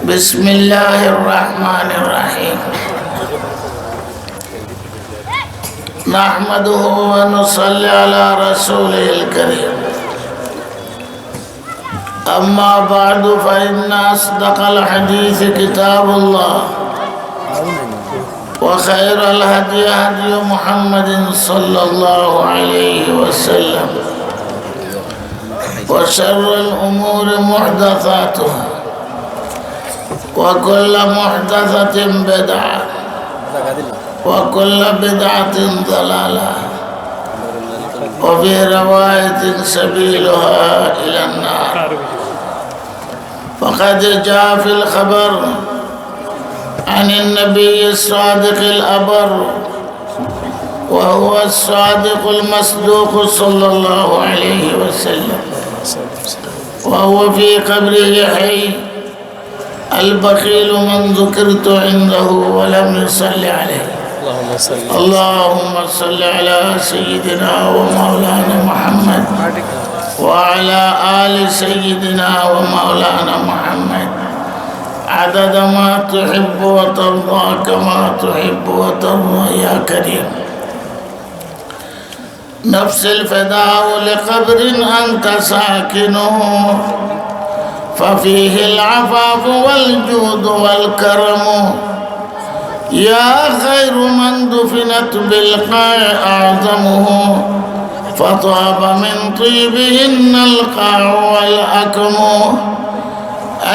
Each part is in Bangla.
بسم الله الرحمن الرحيم نحمده ونصلي على رسوله الكريم أما بعد فإن أصدق الحديث كتاب الله وخير الهدي هدي محمد صلى الله عليه وسلم وشر الأمور محدثاتها وكل محدثة بدعة وكل بدعة ضلالة وفي رواية سبيلها إلى النار فقد جاء في الخبر عن النبي الصادق الأبر وهو الصادق المصدوق صلى الله عليه وسلم وهو في قبره حي البخيل من ذكرت عنده ولم يصلي عليه اللهم صل على سيدنا ومولانا محمد وعلى آل سيدنا ومولانا محمد عدد ما تحب وترضى كما تحب وترضى يا كريم نفس الفداء لقبر أنت ساكنه ففيه العفاف والجود والكرم يا خير من دفنت بالقاع أعظمه فطاب من طيبهن القاع والأكم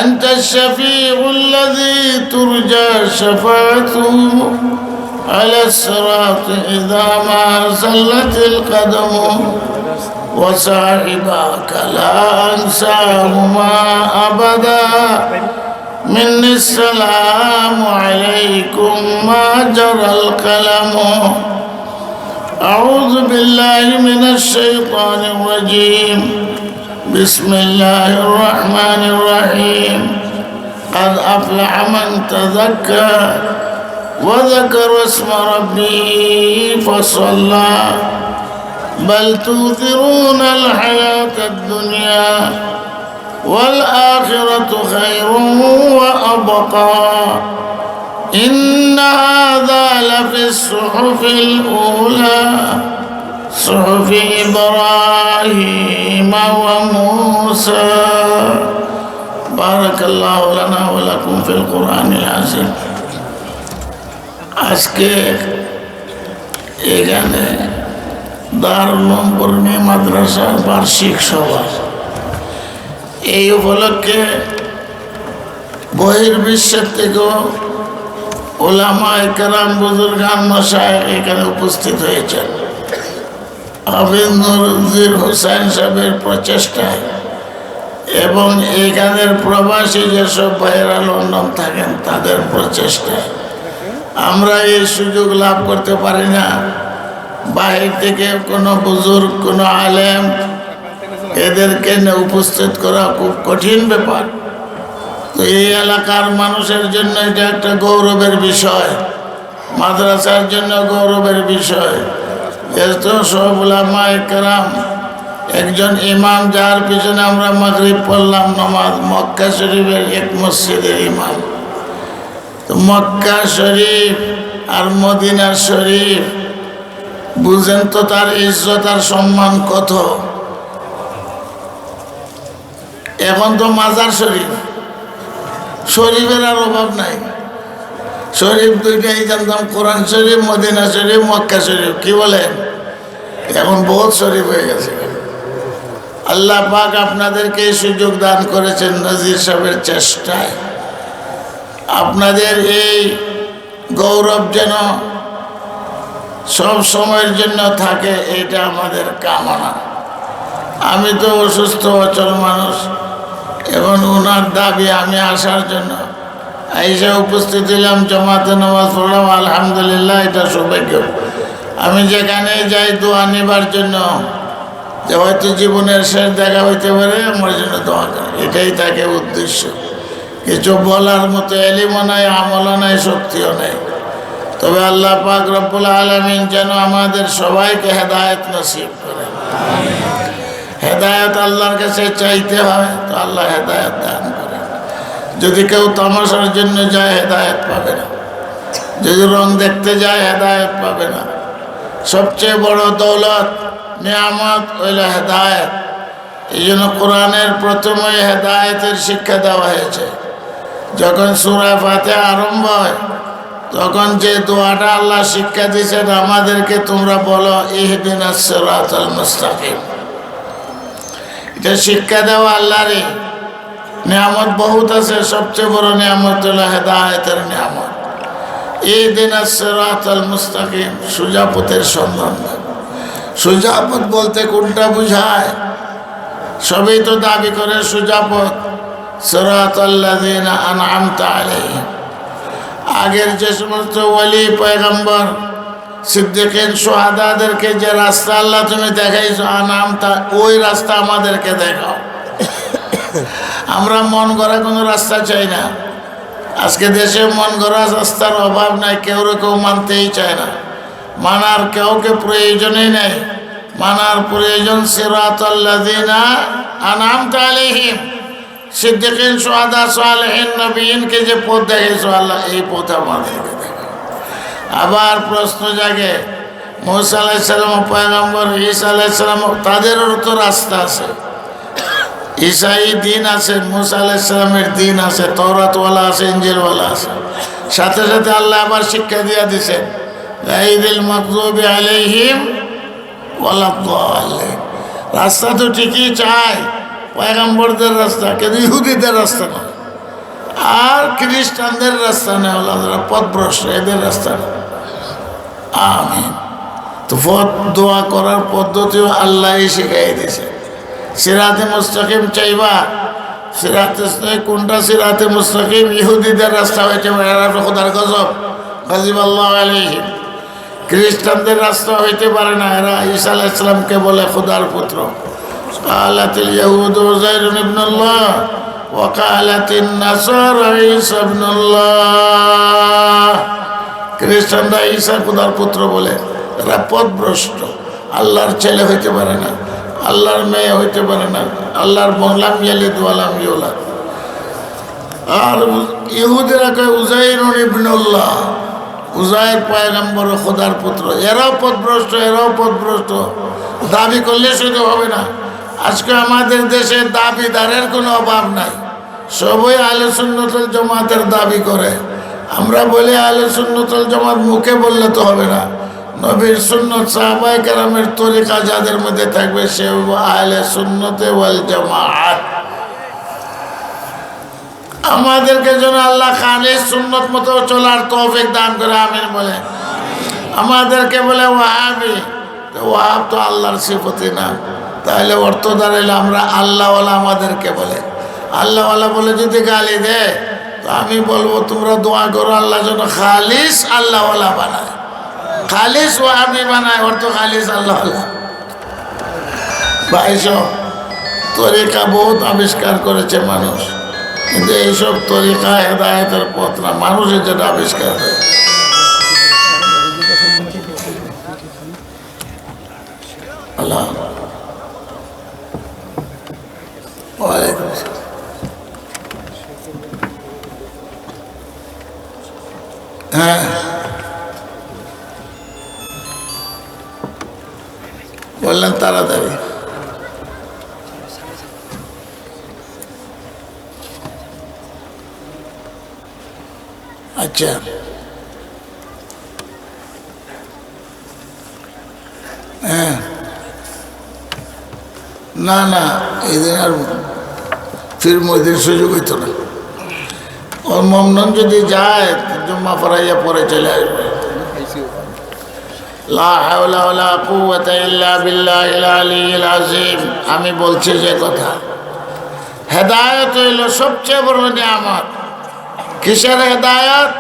أنت الشفيع الذي ترجى شفاعته على الصراط إذا ما زلت القدم وصاحبك لا أنساهما أبدا مني السلام عليكم ما جرى القلم أعوذ بالله من الشيطان الرجيم بسم الله الرحمن الرحيم قد أفلح من تذكر وذكر اسم ربه فصلى بل تؤثرون الحياة الدنيا والآخرة خير وأبقى إن هذا لفي الصحف الأولى صحف إبراهيم وموسى بارك الله لنا ولكم في القرآن العظيم আজকে এখানে দারুল উলুম মাদ্রাসার বার্ষিক সভা এই উপলক্ষে বহির্বিশ্বের থেকেও উলামায়ে কেরাম বুজুর্গান মাশায়েখ এখানে উপস্থিত হয়েছেন হাফেজ নুরুদ্দিন হোসেন সাহেবের প্রচেষ্টায় এবং এখানের প্রবাসী যেসব ভাইয়েরা লন্ডন থাকেন তাদের প্রচেষ্টায় আমরা এই সুযোগ লাভ করতে পারি না বাহির থেকে কোনো বুজুর্গ কোনো আলেম এদেরকে উপস্থিত করা খুব কঠিন ব্যাপার তো এই এলাকার মানুষের জন্য এটা একটা গৌরবের বিষয় মাদ্রাসার জন্য গৌরবের বিষয় এত সব উলামায়ে কেরাম একজন ইমাম যার পিছনে আমরা মাগরিব পড়লাম নামাজ মক্কা শরীফের এক মসজিদের ইমাম তো মক্কা শরীফ আর মদিনা শরীফ বুঝেন তো তার ইজ্জত আর সম্মান কত এখন তো মাজার শরীফ শরীফের আর অভাব নাই শরীফ দুইটাই জানতাম কোরআন শরীফ মদিনা শরীফ মক্কা শরীফ কি বলেন এখন বহুত শরীফ হয়ে গেছে আল্লাহ পাক আপনাদেরকে এই সুযোগ দান করেছেন নজির সাহেবের চেষ্টায় আপনাদের এই গৌরব যেন সব সময়ের জন্য থাকে এটা আমাদের কামনা আমি তো অসুস্থ অচল মানুষ এখন ওনার দাবি আমি আসার জন্য আইসা উপস্থিত হলাম জমাতে নামাজ পড়লাম আলহামদুলিল্লাহ এটা সৌভাগ্য আমি যেখানেই যাই দোয়া নেবার জন্য যে হয়তো জীবনের শেষ দেখা হইতে পারে আমার জন্য দোয়া করে এটাই থাকে উদ্দেশ্য কিছু বলার মতো এলিমও নাই আমলও নাই শক্তিও নাই তবে আল্লাহ পাক রব্বুল আলামিন যেন আমাদের সবাইকে হেদায়েত নসিব করেন হেদায়েত আল্লাহর কাছে চাইতে হয়, তো আল্লাহ হেদায়েত দান করে। যদি কেউ তামাশার জন্য যায় হেদায়েত পাবে না, যদি রং দেখতে যায় হেদায়েত পাবে না। সবচেয়ে বড় দৌলত নিয়ামত হইল হেদায়েত। এই জন্য কোরআনের প্রথমে হেদায়েতের শিক্ষা দেওয়া হয়েছে। যখন সূরা ফাতিহা আরম্ভ হয় তখন যে দোয়াটা আল্লাহ শিক্ষা দিয়েছেন আমাদেরকে, তোমরা বলো ইহদিনাস সিরাতাল মুস্তাকিম। এটা শিক্ষা দেওয়া আল্লাহরই নিয়ামত বহুত আছে, সবচেয়ে বড় নিয়ামত হলো হেদায়েতের নিয়ামত। ইহদিনাস সিরাতাল মুস্তাকিম, সোজা পথের সন্ধান। সোজা পথ বলতে কোনটা বুঝায়? সবই তো দাবি করে সোজা পথ। সিরাতাল্লাযীনা আন'আমতা আলাইহিম, আগের যে সমস্ত ওয়ালি পয়গম্বর সিদ্দিকিন শুহাদাদেরকে যে রাস্তা আল্লাহ তুমি দেখাইছো আন'আমতা, ওই রাস্তা আমাদেরকে দেখাও। আমরা মন গড়া কোনো রাস্তা চাই না। আজকে দেশে মন গড়া রাস্তার অভাব নাই, কেউ মানতেই চায় না। মানার কাউকে প্রয়োজনই নেই, মানার প্রয়োজন সিরাতাল্লাযীনা আন'আমতা আলাইহিম, সিদ্দিকিন শুহাদা সালেহিন নবীনকে যে পথ দেখাইছো আল্লাহ, এই পথ আমাদেরকে দেখাও। আবার প্রশ্ন জাগে, মুসা আলাইহিস সালাম পয়গম্বর, ঈসা আলাইহিস সালাম, তাদেরও তো রাস্তা আছে। ঈসাই দিন আছে, মুসা আলাইহিস সালামের দিন আছে, তাওরাতওয়ালা আছে, ইনজিলওয়ালা আছে। সাথে সাথে আল্লাহ আবার শিক্ষা দিয়া দিয়েছেন গায়রিল মাগযুবি আলাইহিম ওয়ালাদ-দাল্লিন। রাস্তা তো ঠিকই চায় পয়গম্বরদের রাস্তা, কিন্তু ইহুদিদের রাস্তা নয়, আর খ্রিস্টানদের রাস্তা নয়, আল্লাহ পথভ্রষ্ট, এদের রাস্তা নয়। আমিন। তো পথ দোয়া করার পদ্ধতিও আল্লাহই শিখাই দিয়েছে। সিরাতে মুস্তাকিম চাইবা, সিরাতে কোনটা? সিরাতে মুস্তাকিম ইহুদিদের রাস্তা হয়েছে, এরা খোদার গজব, গাযিবাল্লাহু আলাইহিম। খ্রিস্টানদের রাস্তা হইতে পারে না, এরা ঈসা আলাইহিস সালামকে বলে খোদার পুত্র। কালাতিল ইয়াহুদু উযাইরুন ইবনুল্লাহ ওয়া কালাতিন নাসারা ঈসা ইবনুল্লাহ। খ্রিস্টানরা ঈসা খোদার পুত্র বলে, এরা পথভ্রষ্ট। আল্লাহর ছেলে হইতে পারে না, আল্লাহর মেয়ে হইতে পারে না, আল্লাহর লাম ইয়ালিদ ওয়া লাম ইউলাদ। আর ইহুদিরা কয় উযাইরুন ইবনুল্লাহ, উযাইর পয়গম্বর খোদার পুত্র। এরাও পথভ্রষ্ট, এরাও পথভ্রষ্ট। দাবি করলে শুধু হবে না। আজকে আমাদের দেশে দাবিদারের কোনো অভাব নাই, সবাই আহলে সুন্নাত ওয়াল জামাতের দাবি করে। আমরা বলি আহলে সুন্নাত ওয়াল জামাত, মুখে বললে তো হবে না। নবীর সুন্নত সাহাবায়ে কেরামের তরিকা যাদের মধ্যে থাকবে সে আহলে সুন্নাত ওয়াল জামাত। আমাদেরকে যেন আল্লাহ খালিস সুন্নত মতো চলার তৌফিক দান করে, আমিন বলে। আমাদেরকে বলে ওয়াহাবি, ওয়াহাব তো আল্লাহর সিফতি না, তাহলে অর্থ দাঁড়াইলে আমরা আল্লাহওয়ালা আমাদেরকে বলে। আল্লাহওয়ালা বলে যদি গালি দেয় তো আমি বলবো তোমরা দোয়া করো আল্লাহ যেন খালিস আল্লাহওয়ালা বানায়, খালিস ওয়াহাবি বানায়, অর্থ খালিস আল্লাহওয়ালা। ভাইসব তরিকা বহুত আবিষ্কার করেছে মানুষ, কিন্তু এইসব তরিকা হেদায়েতের পথ না, মানুষের যেটা আবিষ্কার করে। আল্লাহ ওয়ালাইকুম আসসালাম। হ্যাঁ, বললেন তাড়াতাড়ি। আচ্ছা, হ্যাঁ, না না, এই দিন আর ফির মদির সুযোগ হইতো না। ওর মমনন যদি যায় জুম্মা পড়াইয়া পরে চলে আসবে। লা হাওলা ওয়ালা কুওয়াতা ইল্লা বিল্লাহিল আলিয়্যিল আযীম। আমি বলছি যে কথা, হেদায়েত হইল সবচেয়ে বড় নিয়ামত। কিসের হেদায়েত?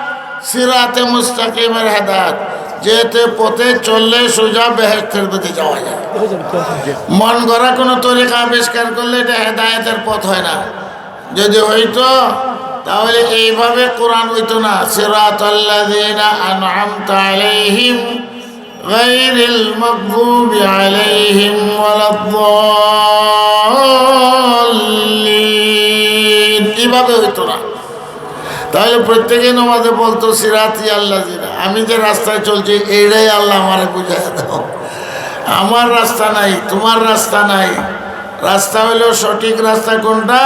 সিরাতে মুস্তাকিমের হেদায়েত, যেতে পথে চললে সোজা বেহেশতের দিকে যাওয়া যায়। মন গড়া কোনো তরিকা আবিষ্কার করলে এটা হেদায়েতের পথ হয় না। যদি হইতো তাহলে এইভাবে কোরআন হইতো না, সিরাতাল্লাযীনা আন'আমতা আলাইহিম গায়রিল মাগযুবি আলাইহিম ওয়ালাদ-দাল্লিন। দাল্লিন, কিভাবে হইতো না? তাহলে প্রত্যেকে নামাজে বলতো সিরাতি আল্লাহ জিনা, আমি যে রাস্তায় চলছি এইটাই আল্লাহ আমারে বুঝাই দাও। আমার রাস্তা নাই, তোমার রাস্তা নাই। রাস্তা হলো সঠিক রাস্তা কোনটা?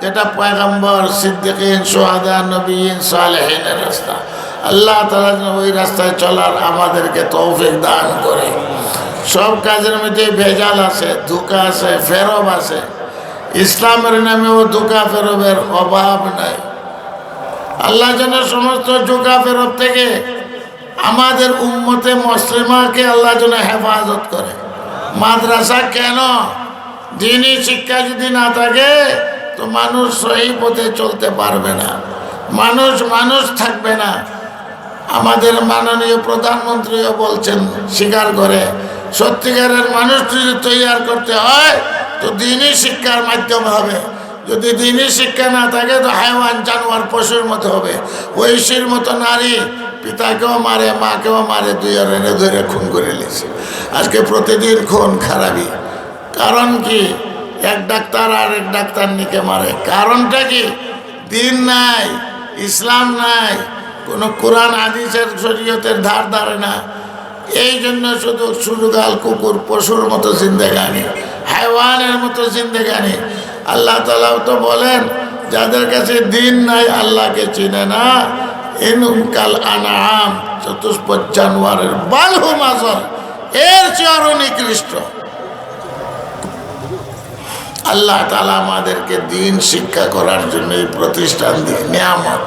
যেটা পয়গম্বর, সিদ্দিকিন, শুহাদা, নবীন, সালেহিনের রাস্তা। আল্লাহ তাআলা যেন ওই রাস্তায় চলার আমাদেরকে তৌফিক দান করে। সব কাজের মধ্যে ভেজাল আছে, ধোঁকা আছে, ফেরব আছে। ইসলামের নামেও ধোঁকা ফেরবের অভাব নাই। আল্লাহ যেন সমস্ত ধোঁকা ফেরব থেকে আমাদের উম্মতে মুসলিমাকে আল্লাহ যেন হেফাজত করে। মাদ্রাসা কেন? দ্বীনি শিক্ষা যদি না থাকে তো মানুষ সহি পথে চলতে পারবে না, মানুষ থাকবে না। আমাদের মাননীয় প্রধানমন্ত্রীও বলছেন, স্বীকার করে, সত্যিকারের মানুষ যদি তৈরি করতে হয় তো দ্বীনি শিক্ষার মাধ্যমে হবে। যদি দ্বীনি শিক্ষা না থাকে তো হাইওয়ান, জানোয়ার, পশুর মতো হবে। ঐশীর মতো নারী পিতাকেও মারে, মাকেও মারে, দুই এনে ধরে খুন করে নিয়েছে। আজকে প্রতিদিন খুন খারাপি। কারণ কি? এক ডাক্তার আর এক ডাক্তার নিকে মারে। কারণটা কি? দিন নাই, ইসলাম নাই, কোনো কোরআন হাদিসের শরীয়তের ধার ধারে না। এই জন্য শুধু সুরগাল, কুকুর, পশুর মতো জিন্দেগানি, হাইওয়ানের মতো জিন্দেগানি। আল্লাহ তাআলা তো বলেন, যাদের কাছে দিন নাই আল্লাহকে চিনে না, ইনহুম কাল আনআম, চতুষ্পদ জানোয়ারের, বাল হুম আযল, এর চেয়ে আরো নিকৃষ্ট। আল্লাহ তাআলা আমাদেরকে দিন শিক্ষা করার জন্য এই প্রতিষ্ঠান দিয়ে নিয়ামত।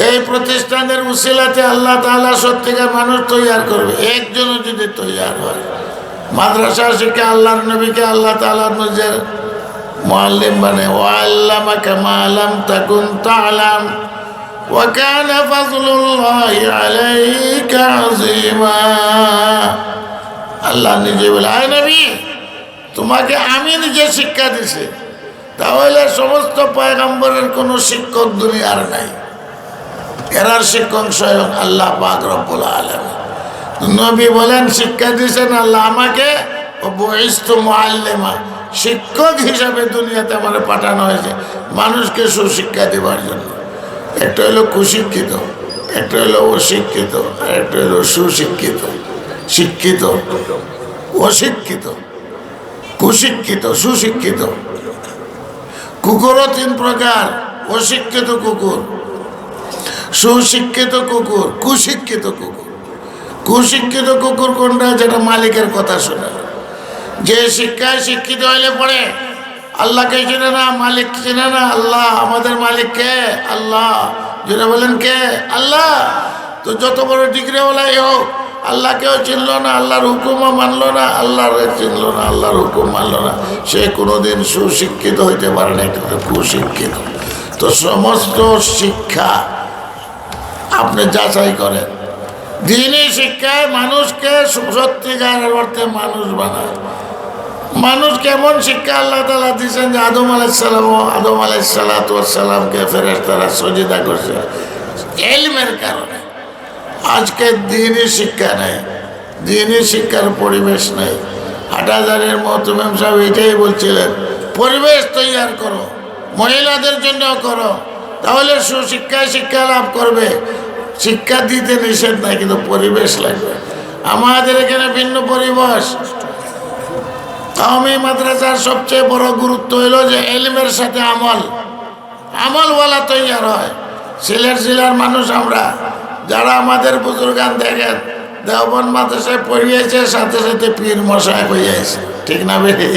এই প্রতিষ্ঠানের উসিলাতে আল্লাহ তাআলা সত্যিকার মানুষ তৈয়ার করবে। একজনও যদি তৈয়ার হয়, মাদ্রাসা শিক্ষা আল্লাহর নবীকে আল্লাহ তাআলা নিজের মুআল্লিম বানায়, ওয়াল্লামাকা মা লাম তাকুন তা'লাম ওয়া কানা ফাযলুল্লাহি আলাইকা আযীমা। আল্লাহ নিজে বলে, আয় নবী, তোমাকে আমি নিজে শিক্ষা দিছি। তাহলে সমস্ত পয়গম্বরের কোনো শিক্ষক দুনিয়ার নাই, এরার শিক্ষক স্বয়ং আল্লাহ পাক রব্বুল আলামিন। নবী বলেন, শিক্ষা দিয়েছেন আল্লাহ আমাকে, ও বুইস্তু মুআল্লিমা, শিক্ষক হিসাবে দুনিয়াতে আমার পাঠানো হয়েছে মানুষকে সুশিক্ষা দেওয়ার জন্য। একটা হলো কুশিক্ষিত, একটা হলো অশিক্ষিত, আর একটা হলো সুশিক্ষিত। শিক্ষিত, অশিক্ষিত, কুশিক্ষিত, সুশিক্ষিত। কুকুরও তিন প্রকার: অশিক্ষিত কুকুর, সুশিক্ষিত কুকুর, কুশিক্ষিত কুকুর। কুশিক্ষিত কুকুর কোনটা? যেটা মালিকের কথা শোনে না। যে শিক্ষায় শিক্ষিত হইলে পড়ে আল্লাহকে চিনে না, মালিক চিনে না। আল্লাহ, আমাদের মালিক কে? আল্লাহ। যেটা বলেন কে? আল্লাহ। তো যত বড় ডিগ্রিওয়ালাই হোক, আল্লাহকেও চিনল না, আল্লাহর হুকুমও মানলো না, আল্লাহর চিনল না, আল্লাহর হুকুম মানলো না, সে কোনোদিন সুশিক্ষিত হইতে পারে না, কিন্তু কুশিক্ষিত। তো সমস্ত শিক্ষা আপনি যাচাই করেন। দ্বীনি শিক্ষায় মানুষকে সত্যিকারের অর্থে মানুষ বানায়। মানুষ কেমন শিক্ষা আল্লাহ তাআলা দিয়েছেন যে আদম আলাইহিসসালামকে ফেরেশতারা সজদা করছে ইলমের কারণে। আজকে দ্বীনি শিক্ষা নেই, দ্বীনি শিক্ষার পরিবেশ নেই। হাটহাজারীর মুহতামিম সাহেব এটাই বলছিলেন, পরিবেশ তৈয়ার করো, মহিলাদের জন্য করো, তাহলে সুশিক্ষায় শিক্ষা লাভ করবে। শিক্ষা দিতে নিষেধ নাই, কিন্তু পরিবেশ লাগবে। আমাদের এখানে ভিন্ন পরিবেশ। কওমি মাদ্রাসার সবচেয়ে বড় গুরুত্ব হলো যে ইলমের সাথে আমলওয়ালা তৈয়ার হয়। সিলেট জেলার মানুষ আমরা, যারা আমাদের বুজুর্গান দেখেন, দেওবন্দ মাদ্রাসায় পড়িয়েছে, সাথে সাথে পীর মশাই হইয়াছে, ঠিক না বেরি?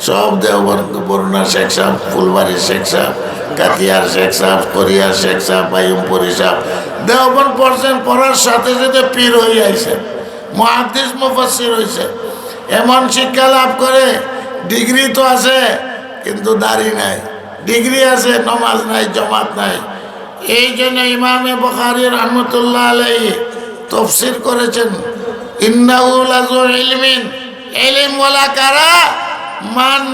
সব দেওবন্দ, বরুণা শেখ সাহেব, ফুলবাড়ি শেখ সাহেব, কাতিয়ার শেখ সাহেব, কোরিয়ার শেখ সাহেব, বাইমপুরি সাহেব দেওবন্দ পড়ছেন, পড়ার সাথে সাথে পীর হইয়াছে, মুহাদ্দিস মুফাসসির হয়েছে। এমন শিক্ষা লাভ করে, ডিগ্রি তো আছে কিন্তু দাড়ি নাই, ডিগ্রি আছে নমাজ নাই, জমাত নাই। এই জন্য ইমামে বুখারী রাহমাতুল্লাহ আলাইহি তাফসীর করেছেন, ইন্নাহু লাযু ইলমিন, ইলম ওয়ালা কারা মান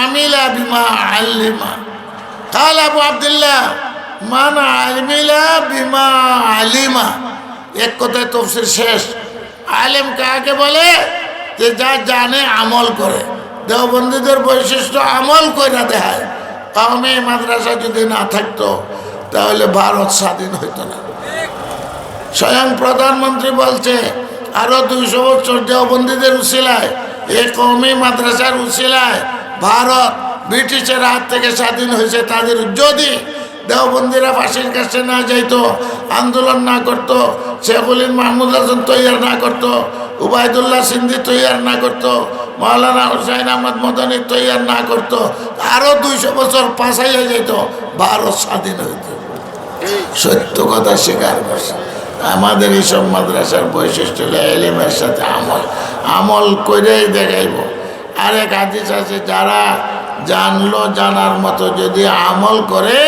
আমিলা বিমা আল্লিমা। قال আবু আব্দুল্লাহ মান আমিলা বিমা আলিমা। এক কথায় তাফসীর শেষ। আলেম কাকে বলে? যে যা জানে আমল করে। দেওবন্দীদের বৈশিষ্ট্য আমল কইরা দেখায়। কওমি মাদ্রাসা যদি না থাকতো তাহলে ভারত স্বাধীন হইতো না। স্বয়ং প্রধানমন্ত্রী বলছে আরো 200 বছর দেওবন্দীদের উসিলায়, এই কওমি মাদ্রাসার উসিলায় ভারত ব্রিটিশের হাত থেকে স্বাধীন হয়েছে। তাদের যদি দেওবন্দীরা ফাঁসির কাছে না যাইতো, আন্দোলন না করতো, শেখুলিন মাহমুদ হাসান তৈয়ার না করতো, উবায়দুল্লাহ সিন্ধি তৈয়ার না করতো, মৌলানা হুসাইন আহমদ মদনী তৈয়ার না করতো, আরো 200 বছর পাশাইয়া যেত, ভারত স্বাধীন হইত। সত্য কথা স্বীকার করছে। আমাদের এইসব মাদ্রাসার বৈশিষ্ট্য হলো এলিমের সাথে আমল, আমল করেই দেখাইব। আরেক হাদিস আছে, যারা জানলো জানার মতো যদি আমল করে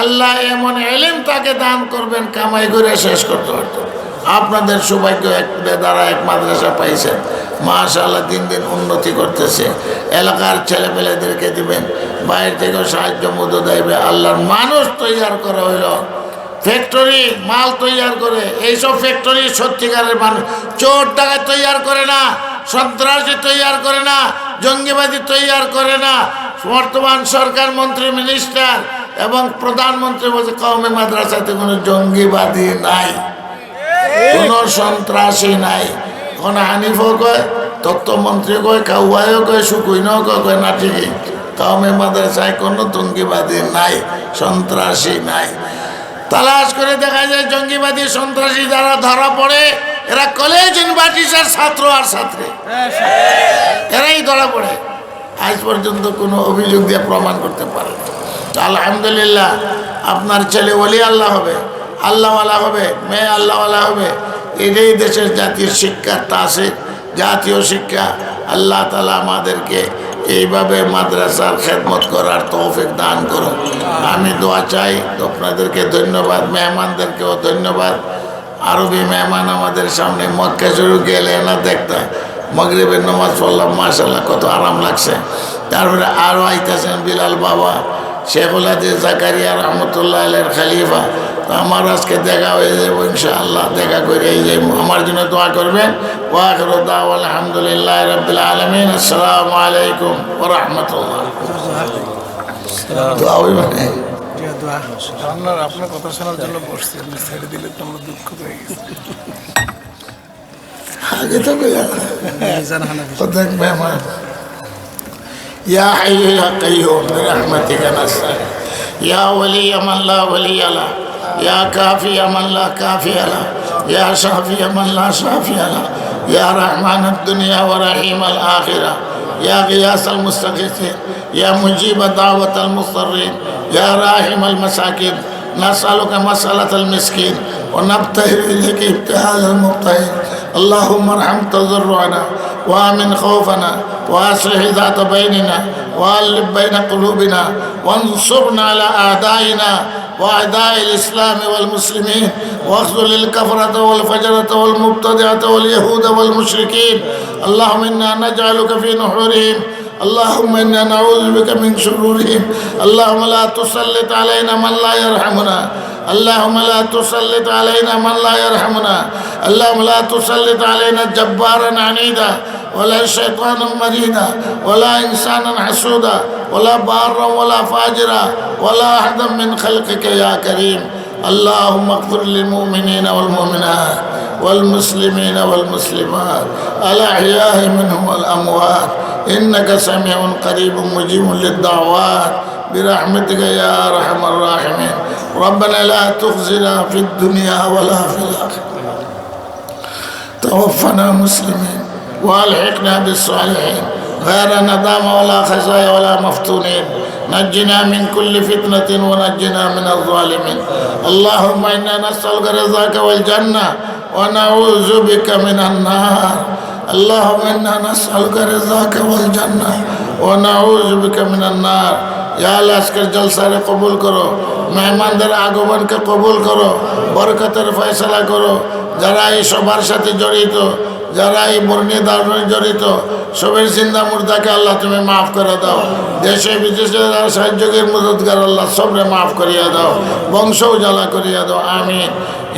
আল্লাহ এমন এলিম তাকে দান করবেন কামাই করে শেষ করতে পারত। আপনাদের সৌভাগ্য এক বেদারা এক মাদ্রাসা পাইছেন, মাশাআল্লাহ দিন দিন উন্নতি করতেছে। এলাকার ছেলেপেলেদেরকে দিবেন, বাইরে থেকেও সাহায্য মদত দেবে। আল্লাহর মানুষ তৈয়ার করা হইল, ফ্যাক্টরি মাল তৈয়ার করে। এইসব ফ্যাক্টরি সত্যিকারের মানুষ, চোর টাকা তৈয়ার করে না, সন্ত্রাসী তৈয়ার করে না, জঙ্গিবাদী তৈয়ার করে না। বর্তমান সরকার মন্ত্রী মিনিস্টার এবং প্রধানমন্ত্রী বলছে কওমি মাদ্রাসাতে কোনো জঙ্গিবাদী নাই, কোনো সন্ত্রাসী নাই। কোন হানিফও কয়, তত্ত্বমন্ত্রী কয়, কাউয়াইও কয়, সুকুইনও কয় না, ঠিকই কওমি মাদ্রাসায় কোনো জঙ্গিবাদী নাই, সন্ত্রাসী নাই। তালাশ করে দেখা যায় জঙ্গিবাদী সন্ত্রাসী যারা ধরা পড়ে এরা কলেজ ইউনিভার্সিটির ছাত্র আর ছাত্রী, এরাই ধরা পড়ে। আজ পর্যন্ত কোনো অভিযোগ দিয়ে প্রমাণ করতে পারে না। আলহামদুলিল্লাহ, আপনার ছেলে ওলি আল্লাহ হবে, আল্লাহওয়ালা হবে, মেয়ে আল্লাহওয়ালা হবে। এটাই দেশের জাতীয় শিক্ষা, তাসির জাতীয় শিক্ষা। আল্লাহ তাআলা আমাদেরকে এইভাবে মাদ্রাসার খেদমত করার তৌফিক দান করুন। আমি দোয়া চাই। আপনাদেরকে ধন্যবাদ, মেহমানদেরকেও ধন্যবাদ। আরবি মেহমান আমাদের সামনে, মক্কা শুরু গেলে না দেখতাম, মাগরিবের নামাজ পড়লাম, মাশাআল্লাহ কত আরাম লাগছে। তারপরে আরও আইতেছেন বিলাল বাবা, শেখুল হাদিস জাকারিয়া রহমতুল্লাহ আলাইহির খলিফা। আমার আজকে দেখা হয়ে যাবো ইনশাআল্লাহ, দেখা করে যাইব। আমার জন্য দোয়া করবেন। ওয়া আখিরু দাওয়ানা আলহামদুলিল্লাহি রাব্বিল আলামিন। আসসালামু আলাইকুম ওয়া রাহমাতুল্লাহ। দোয়া হইবে না? আপনার কথা শোনার জন্য বসছি, আপনি ছেড়ে দিলে তো আমরা দুঃখ হয়ে গেছি। আগে তো দেখ মেহমান। ইয়া হাইয়্যু ইয়া কাইয়্যুম বিরহমাতিকা নাস্তাগীথ, ইয়া ওয়ালিয়্য মান লা ওয়ালিয়্য লাহু, ইয়া কাফিয়্য মান লা কাফিয়্য লাহু, ইয়া শাফিয়্য মান লা শাফিয়্য লাহু, ইয়া রাহমানাদ দুনিয়া ওয়া রাহিমাল আখিরাহ, ইয়া গিয়াসাল মুস্তাগীথিন, ইয়া মুজিবা দাওয়াতাল মুস্তাররিন, ইয়া রাহিমাল মাসাকিন। نسألك مسألة المسكين ونبتهل إليك ابتهال المبتهل. اللهم ارحم تضرعنا وآمن خوفنا وأصلح ذات بيننا وألف بين قلوبنا وانصرنا على أعدائنا وأعداء الإسلام والمسلمين، واخذل الكفرة والفجرة والمبتدعة واليهود والمشركين. اللهم إنا نجعلك في نحورهم، اللهم إنا نعوذ بك من شرورهم. اللهم لا تسلط علينا من لا يرحمنا، اللهم لا تسلط علينا من لا يرحمنا، اللهم لا تسلط علينا جبارا عنيدا ولا شيطانا مريدا ولا إنسانا حسودا ولا بارا ولا فاجرا ولا أحدا من خلقك يا كريم. اللهم اغفر للمؤمنين والمؤمنات والمسلمين والمسلمات الأحياء منهم والأموات، إنك سميع قريب مجيب للدعوات برحمتك يا أرحم الراحمين. ربنا لا تخزنا في الدنيا ولا في الآخرة، توفنا مسلمين والحقنا بالصالحين غير ندامة ولا خزايا ولا مفتونين. نجنا من كل فتنة ونجنا من الظالمين. اللهم إنا نسألك رضاك والجنة ونعوذ بك من النار. اللهم إنا نسألك رضاك والجنة ونعوذ بك من النار. या अल्लाह আজকের জলসারে কবুল করো, মেহমানদের আগমনকে কবুল করো, বরকতের ফয়সালা করো। যারা এই সবার সাথে জড়িত, যারা এই বর্ণী ধারণে জড়িত, সবের জিন্দা মুর্দাকে আল্লাহ তুমি মাফ করে দাও। দেশে বিদেশে যারা সাহায্যের মদতগার আল্লাহ সবরে মাফ করিয়া দাও, বংশ উজালা করিয়া দাও। আমিন।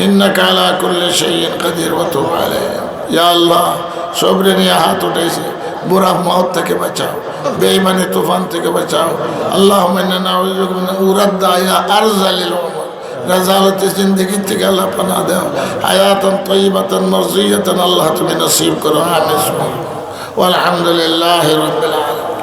ইন্নাকা আলা কুল্লি শাইইন কাদির ওয়া তুব আলাইহি। ইয়া আল্লাহ, সবরে নিয়ে হাত উঠাইছে, বুড়া মওত থেকে বাঁচাও। বেঈমানি তুফান থেকে বাঁচাও। আল্লাহুম্মা ইন্না নাউযুবিকা মিন উরাদ্দা ইলা আরযালিল উমর, রাজালতে জিন্দগি থেকে আল্লাহ পানা দাও। হায়াতান তাইয়িবাতান মারজিয়াতান আল্লাহ তুমি নসিব করো। আমিন। ওয়ালহামদুলিল্লাহি রাব্বিল আলামিন।